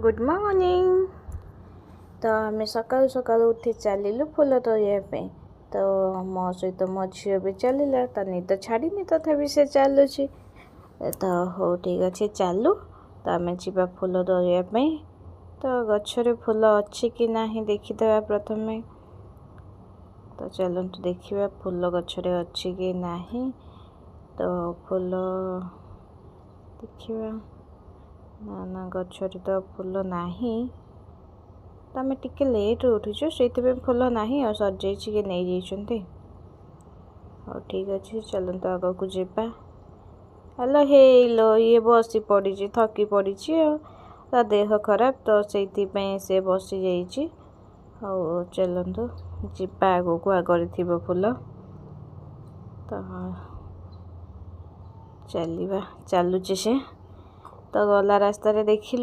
Good morning. तो आम सकालू सकालू उठी चलू फूल तोड़ापी। तो मो सहित मो झी भी चलला ता निद छाड़नी तथापि से चलुची। तो हो ठीक अच्छे चलू। तो आम जा फूल तोड़ापी। तो गचरे फूल अच्छी कि नहीं देखीदे प्रथमे। तो चलतु देखा फूल गचरे अच्छी कि नहीं। तो फूल देखा ना ना गचरे तो फूल नहीं। तो आम टिके लेट उठीचु से फूल नहीं और सर कि नहीं जाइए। हाँ ठीक अच्छे चलते आग को जावा। हेलो हेलो ये बसी पड़ी थकी पड़ी ता देह खराब तो से बसी जाइए। हाँ चलतु जा आग को आगे थी फूल। तो चलवा चलुचे से तो गला रास्तार देखिलु।